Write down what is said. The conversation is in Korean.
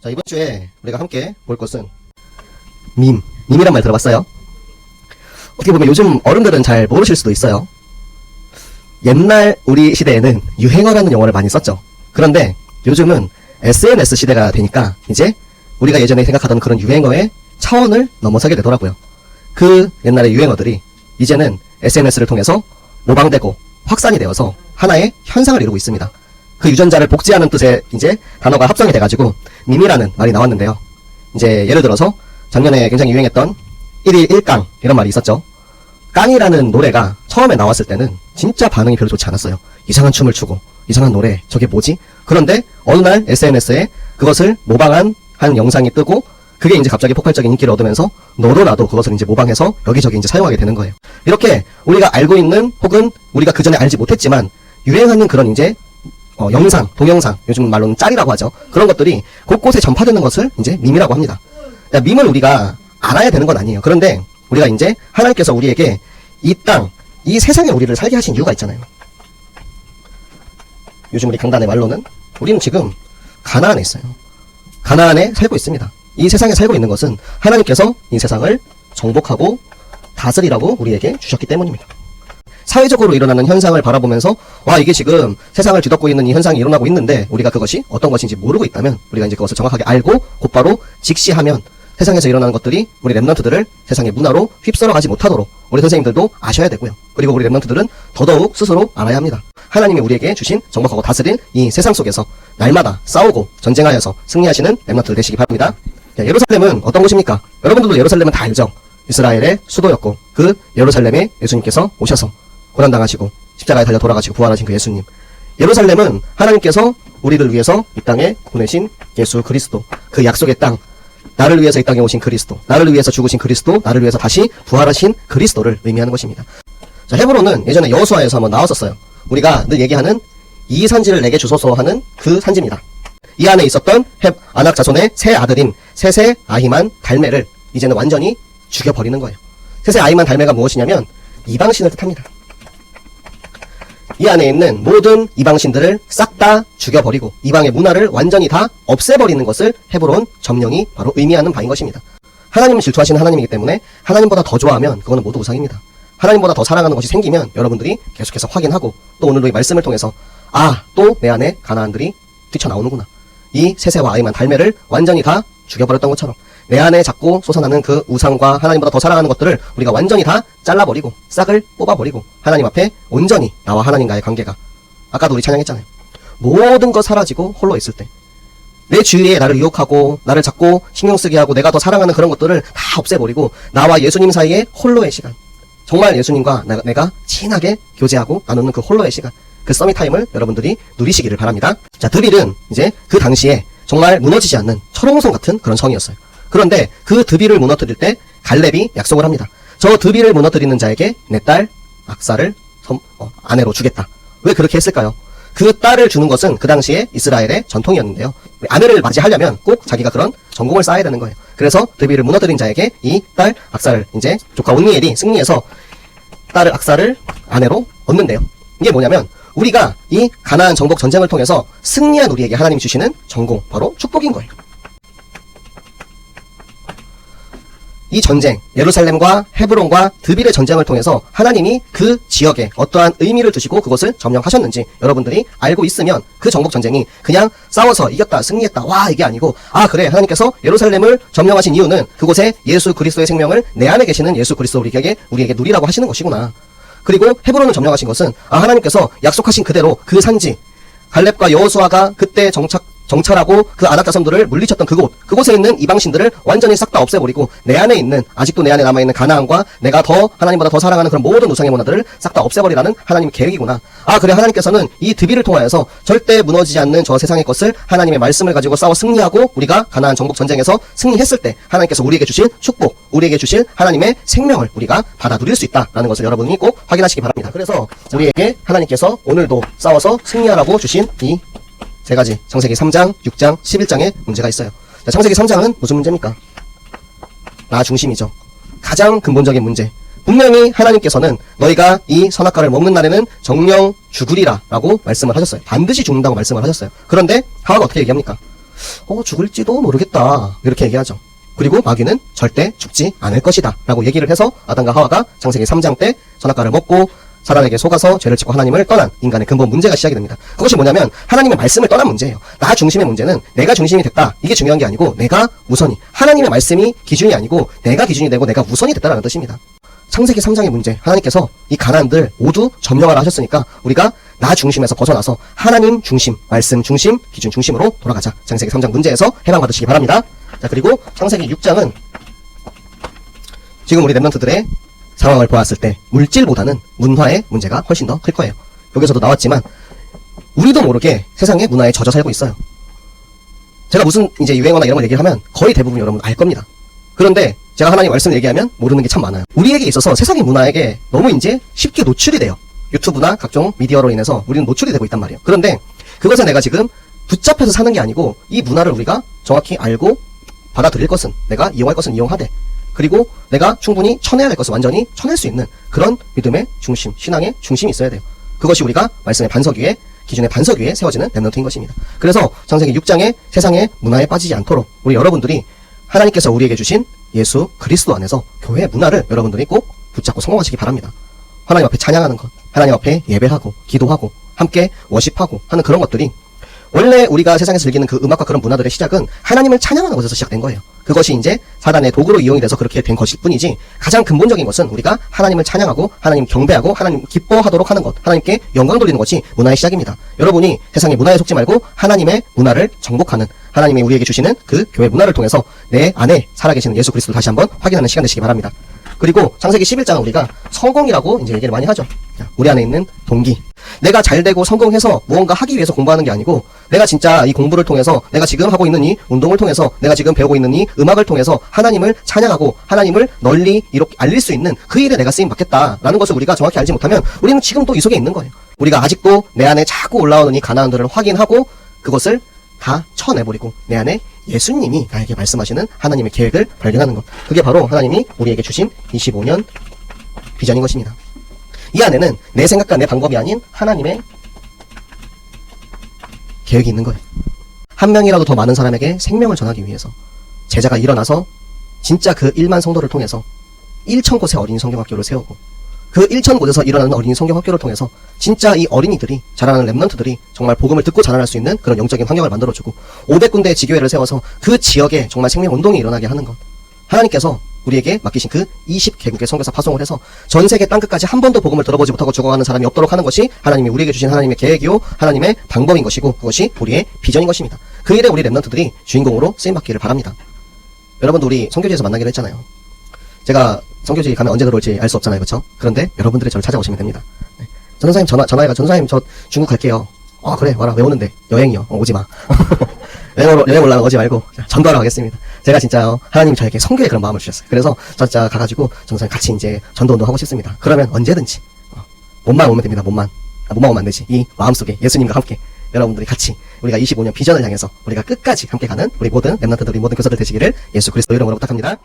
자, 이번 주에 우리가 함께 볼 것은 밈이란 말 들어봤어요? 어떻게 보면 요즘 어른들은 잘 모르실 수도 있어요. 옛날 우리 시대에는 유행어라는 용어를 많이 썼죠. 그런데 요즘은 SNS 시대가 되니까 이제 우리가 예전에 생각하던 그런 유행어의 차원을 넘어서게 되더라고요. 그 옛날의 유행어들이 이제는 SNS를 통해서 모방되고 확산이 되어서 하나의 현상을 이루고 있습니다. 그 유전자를 복제하는 뜻의 이제 단어가 합성이 돼가지고 밈이라는 말이 나왔는데요. 이제 예를 들어서 작년에 굉장히 유행했던 1일 1깡 이런 말이 있었죠. 깡이라는 노래가 처음에 나왔을 때는 진짜 반응이 별로 좋지 않았어요. 이상한 춤을 추고 이상한 노래, 저게 뭐지? 그런데 어느 날 SNS에 그것을 모방한 한 영상이 뜨고 그게 이제 갑자기 폭발적인 인기를 얻으면서 너도 나도 그것을 이제 모방해서 여기저기 이제 사용하게 되는 거예요. 이렇게 우리가 알고 있는 혹은 우리가 그 전에 알지 못했지만 유행하는 그런 이제 영상, 동영상, 요즘 말로는 짤이라고 하죠. 그런 것들이 곳곳에 전파되는 것을 이제 밈이라고 합니다. 밈을 우리가 알아야 되는 건 아니에요. 그런데 우리가 이제 하나님께서 우리에게 이 땅, 이 세상에 우리를 살게 하신 이유가 있잖아요. 요즘 우리 강단의 말로는 우리는 지금 가나안에 있어요. 가나안에 살고 있습니다. 이 세상에 살고 있는 것은 하나님께서 이 세상을 정복하고 다스리라고 우리에게 주셨기 때문입니다. 사회적으로 일어나는 현상을 바라보면서 와, 이게 지금 세상을 뒤덮고 있는 이 현상이 일어나고 있는데 우리가 그것이 어떤 것인지 모르고 있다면 우리가 이제 그것을 정확하게 알고 곧바로 직시하면 세상에서 일어나는 것들이 우리 랩런트들을 세상의 문화로 휩쓸어 가지 못하도록 우리 선생님들도 아셔야 되고요. 그리고 우리 랩런트들은 더더욱 스스로 알아야 합니다. 하나님이 우리에게 주신 정복하고 다스릴 이 세상 속에서 날마다 싸우고 전쟁하여서 승리하시는 랩런트들 되시기 바랍니다. 예루살렘은 어떤 곳입니까? 여러분들도 예루살렘은 다 알죠? 이스라엘의 수도였고 그 예루살렘에 예수님께서 오셔서 고난당하시고 십자가에 달려 돌아가시고 부활하신 그 예수님. 예루살렘은 하나님께서 우리를 위해서 이 땅에 보내신 예수 그리스도, 그 약속의 땅, 나를 위해서 이 땅에 오신 그리스도, 나를 위해서 죽으신 그리스도, 나를 위해서 다시 부활하신 그리스도를 의미하는 것입니다. 자, 헤브론은 예전에 여호수아에서 한번 나왔었어요. 우리가 늘 얘기하는 이 산지를 내게 주소서 하는 그 산지입니다. 이 안에 있었던 아낙 자손의 세 아들인 세세 아히만 달메를 이제는 완전히 죽여버리는 거예요. 세세 아히만 달메가 무엇이냐면 이방신을 뜻합니다. 이 안에 있는 모든 이방신들을 싹 다 죽여버리고 이방의 문화를 완전히 다 없애버리는 것을 헤브론 점령이 바로 의미하는 바인 것입니다. 하나님을 질투하시는 하나님이기 때문에 하나님보다 더 좋아하면 그거는 모두 우상입니다. 하나님보다 더 사랑하는 것이 생기면 여러분들이 계속해서 확인하고 또 오늘도 이 말씀을 통해서 또 내 안에 가나안들이 뛰쳐나오는구나. 이 세세와 아이만 달메를 완전히 다 죽여버렸던 것처럼 내 안에 자꾸 솟아나는 그 우상과 하나님보다 더 사랑하는 것들을 우리가 완전히 다 잘라버리고 싹을 뽑아버리고 하나님 앞에 온전히 나와 하나님과의 관계가, 아까도 우리 찬양했잖아요. 모든 것 사라지고 홀로 있을 때 내 주위에 나를 유혹하고 나를 자꾸 신경쓰게 하고 내가 더 사랑하는 그런 것들을 다 없애버리고 나와 예수님 사이에 홀로의 시간, 정말 예수님과 내가 친하게 교제하고 나누는 그 홀로의 시간, 그 서밋타임을 여러분들이 누리시기를 바랍니다. 자, 드빌은 이제 그 당시에 정말 무너지지 않는 철옹성 같은 그런 성이었어요. 그런데 그 드빌을 무너뜨릴 때 갈렙이 약속을 합니다. 저 드빌을 무너뜨리는 자에게 내 딸 악사를 아내로 주겠다. 왜 그렇게 했을까요? 그 딸을 주는 것은 그 당시에 이스라엘의 전통이었는데요. 아내를 맞이하려면 꼭 자기가 그런 전공을 쌓아야 되는 거예요. 그래서 드빌을 무너뜨린 자에게 이 딸 악사를 이제 조카 온니엘이 승리해서 딸을 악사를 아내로 얻는데요. 이게 뭐냐면 우리가 이 가나안 정복 전쟁을 통해서 승리한 우리에게 하나님이 주시는 전공, 바로 축복인 거예요. 이 전쟁, 예루살렘과 헤브론과 드빌의 전쟁을 통해서 하나님이 그 지역에 어떠한 의미를 두시고 그것을 점령하셨는지 여러분들이 알고 있으면 그 정복 전쟁이 그냥 싸워서 이겼다, 승리했다, 와, 이게 아니고 그래, 하나님께서 예루살렘을 점령하신 이유는 그곳에 예수 그리스도의 생명을 내 안에 계시는 예수 그리스도 우리에게 누리라고 하시는 것이구나. 그리고 헤브론을 점령하신 것은 하나님께서 약속하신 그대로 그 산지, 갈렙과 여호수아가 그때 정찰하고 그 아낙 자손들을 물리쳤던 그곳에 있는 이방신들을 완전히 싹 다 없애버리고 내 안에 있는, 아직도 내 안에 남아있는 가나안과 내가 더 하나님보다 더 사랑하는 그런 모든 우상의 문화들을 싹 다 없애버리라는 하나님의 계획이구나. 그래, 하나님께서는 이 드빌을 통하여서 절대 무너지지 않는 저 세상의 것을 하나님의 말씀을 가지고 싸워 승리하고 우리가 가나안 정복 전쟁에서 승리했을 때 하나님께서 우리에게 주신 축복, 우리에게 주실 하나님의 생명을 우리가 받아 누릴 수 있다라는 것을 여러분이 꼭 확인하시기 바랍니다. 그래서 우리에게 하나님께서 오늘도 싸워서 승리하라고 주신 이 세 가지, 창세기 3장, 6장, 11장의 문제가 있어요. 자, 창세기 3장은 무슨 문제입니까? 나 중심이죠. 가장 근본적인 문제. 분명히 하나님께서는 너희가 이 선악과를 먹는 날에는 정령 죽으리라 라고 말씀을 하셨어요. 반드시 죽는다고 말씀을 하셨어요. 그런데 하와가 어떻게 얘기합니까? 죽을지도 모르겠다. 이렇게 얘기하죠. 그리고 마귀는 절대 죽지 않을 것이다. 라고 얘기를 해서 아담과 하와가 창세기 3장 때 선악과를 먹고 사단에게 속아서 죄를 짓고 하나님을 떠난 인간의 근본 문제가 시작이 됩니다. 그것이 뭐냐면 하나님의 말씀을 떠난 문제예요. 나 중심의 문제는 내가 중심이 됐다. 이게 중요한 게 아니고 내가 우선이. 하나님의 말씀이 기준이 아니고 내가 기준이 되고 내가 우선이 됐다라는 뜻입니다. 창세기 3장의 문제, 하나님께서 이 가나안들 모두 점령하라 하셨으니까 우리가 나 중심에서 벗어나서 하나님 중심, 말씀 중심, 기준 중심으로 돌아가자. 창세기 3장 문제에서 해방받으시기 바랍니다. 자, 그리고 창세기 6장은 지금 우리 렘넌트들의 상황을 보았을 때 물질보다는 문화의 문제가 훨씬 더 클 거예요. 여기서도 나왔지만 우리도 모르게 세상의 문화에 젖어 살고 있어요. 제가 무슨 이제 유행어나 이런 걸 얘기를 하면 거의 대부분 여러분 알 겁니다. 그런데 제가 하나님 말씀을 얘기하면 모르는 게 참 많아요. 우리에게 있어서 세상의 문화에게 너무 이제 쉽게 노출이 돼요. 유튜브나 각종 미디어로 인해서 우리는 노출이 되고 있단 말이에요. 그런데 그것을 내가 지금 붙잡혀서 사는 게 아니고 이 문화를 우리가 정확히 알고 받아들일 것은 내가 이용할 것은 이용하되 그리고 내가 충분히 쳐내야 할 것을 완전히 쳐낼 수 있는 그런 믿음의 중심, 신앙의 중심이 있어야 돼요. 그것이 우리가 말씀의 반석 위에, 기준의 반석 위에 세워지는 렘넌트인 것입니다. 그래서 창세기 6장의 세상의 문화에 빠지지 않도록 우리 여러분들이 하나님께서 우리에게 주신 예수 그리스도 안에서 교회의 문화를 여러분들이 꼭 붙잡고 성공하시기 바랍니다. 하나님 앞에 찬양하는 것, 하나님 앞에 예배하고 기도하고 함께 워십하고 하는 그런 것들이 원래 우리가 세상에서 즐기는 그 음악과 그런 문화들의 시작은 하나님을 찬양하는 것에서 시작된 거예요. 그것이 이제 사단의 도구로 이용이 돼서 그렇게 된 것일 뿐이지 가장 근본적인 것은 우리가 하나님을 찬양하고 하나님 경배하고 하나님 기뻐하도록 하는 것, 하나님께 영광 돌리는 것이 문화의 시작입니다. 여러분이 세상의 문화에 속지 말고 하나님의 문화를 정복하는 하나님이 우리에게 주시는 그 교회 문화를 통해서 내 안에 살아계시는 예수 그리스도를 다시 한번 확인하는 시간 되시기 바랍니다. 그리고 창세기 11장은 우리가 성공이라고 이제 얘기를 많이 하죠. 우리 안에 있는 동기. 내가 잘 되고 성공해서 무언가 하기 위해서 공부하는 게 아니고 내가 진짜 이 공부를 통해서 내가 지금 하고 있는 이 운동을 통해서 내가 지금 배우고 있는 이 음악을 통해서 하나님을 찬양하고 하나님을 널리 이렇게 알릴 수 있는 그 일에 내가 쓰임 받겠다라는 것을 우리가 정확히 알지 못하면 우리는 지금도 이 속에 있는 거예요. 우리가 아직도 내 안에 자꾸 올라오는 이 가나안들을 확인하고 그것을 다 쳐내버리고 내 안에 예수님이 나에게 말씀하시는 하나님의 계획을 발견하는 것. 그게 바로 하나님이 우리에게 주신 25년 비전인 것입니다. 이 안에는 내 생각과 내 방법이 아닌 하나님의 계획이 있는 거예요. 한 명이라도 더 많은 사람에게 생명을 전하기 위해서 제자가 일어나서 진짜 그 1만 성도를 통해서 1,000곳의 어린이 성경학교를 세우고 그 1,000곳에서 일어나는 어린이 성경학교를 통해서 진짜 이 어린이들이 자라는 렘넌트들이 정말 복음을 듣고 자라날 수 있는 그런 영적인 환경을 만들어주고 500군데의 지교회를 세워서 그 지역에 정말 생명운동이 일어나게 하는 것. 하나님께서 우리에게 맡기신 그 20개국의 선교사 파송을 해서 전 세계 땅끝까지 한 번도 복음을 들어보지 못하고 죽어가는 사람이 없도록 하는 것이 하나님이 우리에게 주신 하나님의 계획이요 하나님의 방법인 것이고 그것이 우리의 비전인 것입니다. 그 일에 우리 렘넌트들이 주인공으로 쓰임받기를 바랍니다. 여러분도 우리 선교지에서 만나기로 했잖아요. 제가 선교지 가면 언제 들어올지 알 수 없잖아요. 그렇죠? 그런데 여러분들이 저를 찾아오시면 됩니다. 네. 전도사님 전화해가 전도사님 저 중국 갈게요. 그래 와라. 왜 오는데? 여행이요. 오지마. 여행 올라면 오지 말고 전도하러 가겠습니다. 제가 진짜 하나님이 저에게 선교에 그런 마음을 주셨어요. 그래서 진짜 가가지고 전도사님 같이 이제 전도운동 하고 싶습니다. 그러면 언제든지 몸만 오면 됩니다. 몸만 오면 안 되지. 이 마음속에 예수님과 함께 여러분들이 같이 우리가 25년 비전을 향해서 우리가 끝까지 함께 가는 우리 모든 렘넌트들, 우리 모든 교사들 되시기를 예수 그리스도 이름으로 부탁합니다.